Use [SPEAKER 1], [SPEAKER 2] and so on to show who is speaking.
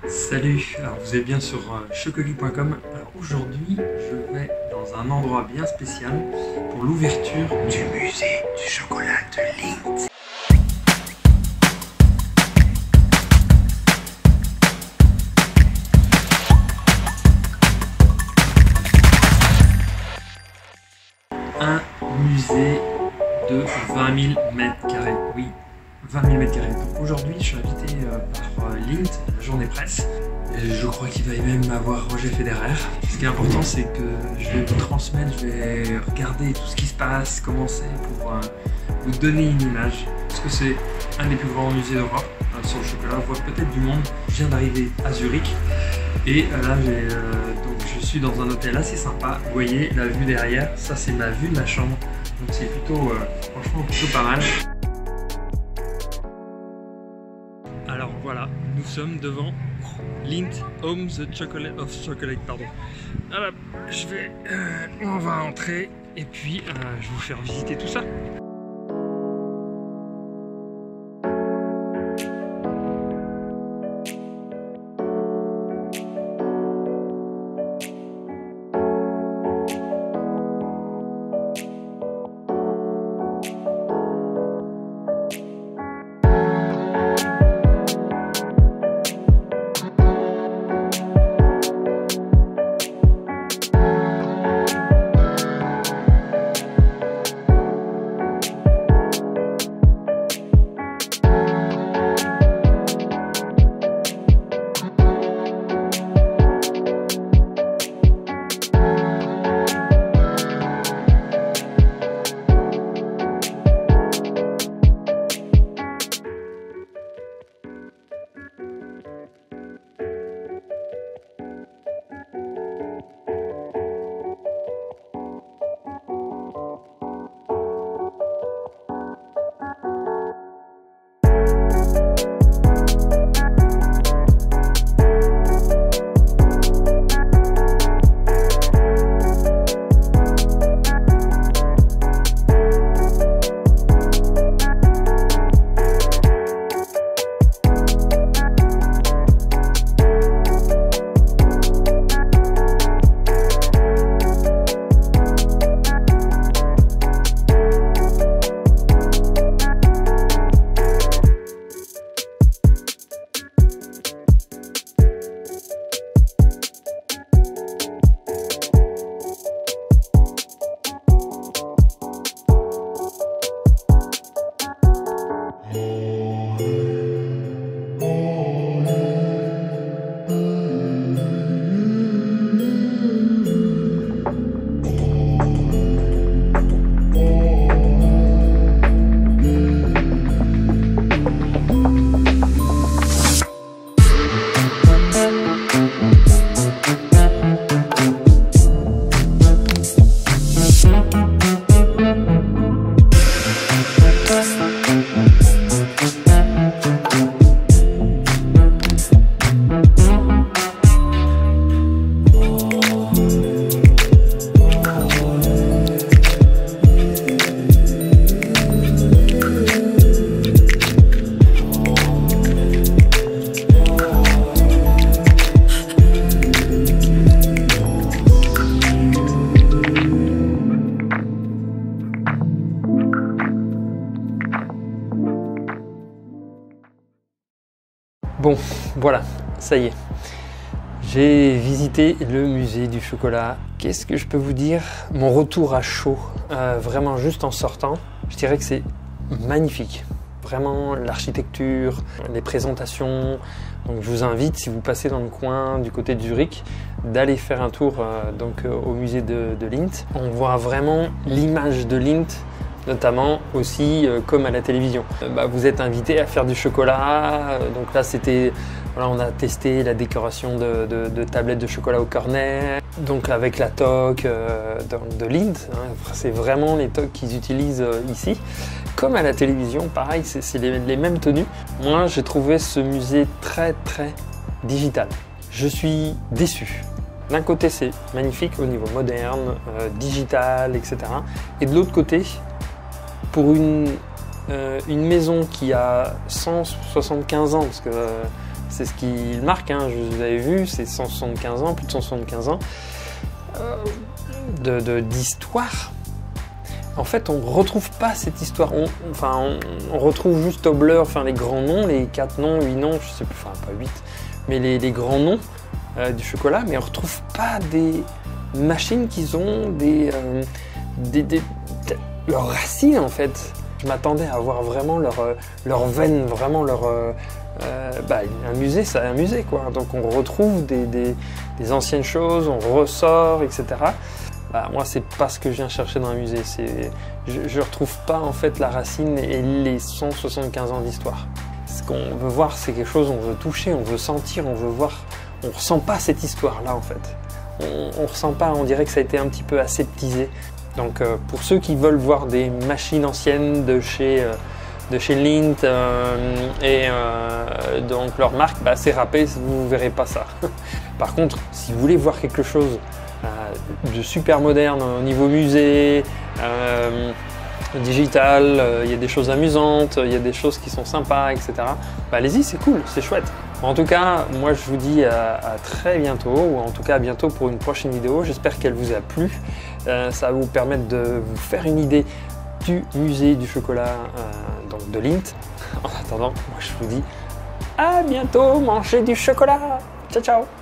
[SPEAKER 1] Salut, alors vous êtes bien sur chocoli.com. Alors aujourd'hui, je vais dans un endroit bien spécial pour l'ouverture du musée du chocolat de Lindt. Un musée de 20 000 m², oui, 20 000 m². Donc aujourd'hui, je suis invité par Lindt, la journée presse. Et je crois qu'il va même avoir Roger Federer. Ce qui est important, c'est que je vais vous transmettre, je vais regarder tout ce qui se passe, comment c'est, pour vous donner une image. Parce que c'est un des plus grands musées d'Europe sur le chocolat, voire peut-être du monde. Je viens d'arriver à Zurich. Et là, donc je suis dans un hôtel assez sympa. Vous voyez la vue derrière, ça c'est ma vue de ma chambre. Donc c'est plutôt, franchement, plutôt pas mal. Alors voilà, nous sommes devant Lindt Home the Chocolate of Chocolate, pardon. Alors, on va entrer et puis je vais vous faire visiter tout ça. Bon, voilà, ça y est. J'ai visité le musée du chocolat. Qu'est-ce que je peux vous dire? Mon retour à chaud, vraiment juste en sortant, je dirais que c'est magnifique. Vraiment l'architecture, les présentations. Donc je vous invite, si vous passez dans le coin du côté de Zurich, d'aller faire un tour au musée de Lindt. On voit vraiment l'image de Lindt, notamment aussi comme à la télévision. Vous êtes invité à faire du chocolat, donc là c'était, voilà, on a testé la décoration de tablettes de chocolat au cornet, donc avec la toque de Lindt, hein. C'est vraiment les toques qu'ils utilisent ici. Comme à la télévision, pareil, c'est les mêmes tenues. Moi j'ai trouvé ce musée très digital. Je suis déçu. D'un côté c'est magnifique au niveau moderne, digital, etc. Et de l'autre côté, pour une maison qui a 175 ans, parce que c'est ce qui le marque, hein. Vous avez vu, c'est 175 ans, plus de 175 ans d'histoire. En fait, on ne retrouve pas cette histoire. On retrouve juste Tobler, enfin les grands noms, les 4 noms, 8 noms, je sais plus, enfin pas 8, mais les grands noms du chocolat, mais on ne retrouve pas des machines qui ont leurs racines en fait. Je m'attendais à voir vraiment leur veine, vraiment un musée, c'est un musée quoi. Donc on retrouve des anciennes choses, on ressort, etc. Moi, c'est pas ce que je viens chercher dans un musée. Je retrouve pas en fait la racine et les 175 ans d'histoire. Ce qu'on veut voir, c'est quelque chose, on veut toucher, on veut sentir, on veut voir. On ressent pas cette histoire-là en fait. On ressent pas, on dirait que ça a été un petit peu aseptisé. Donc pour ceux qui veulent voir des machines anciennes de chez Lindt donc leur marque, c'est râpé, vous ne verrez pas ça. Par contre, si vous voulez voir quelque chose de super moderne au niveau musée, digital, il y a des choses amusantes, il y a des choses qui sont sympas, etc. Allez-y, c'est cool, c'est chouette. En tout cas, moi je vous dis à très bientôt, ou en tout cas à bientôt pour une prochaine vidéo. J'espère qu'elle vous a plu. Ça va vous permettre de vous faire une idée du musée du chocolat donc de Lindt. En attendant, moi je vous dis à bientôt, mangez du chocolat. Ciao ciao.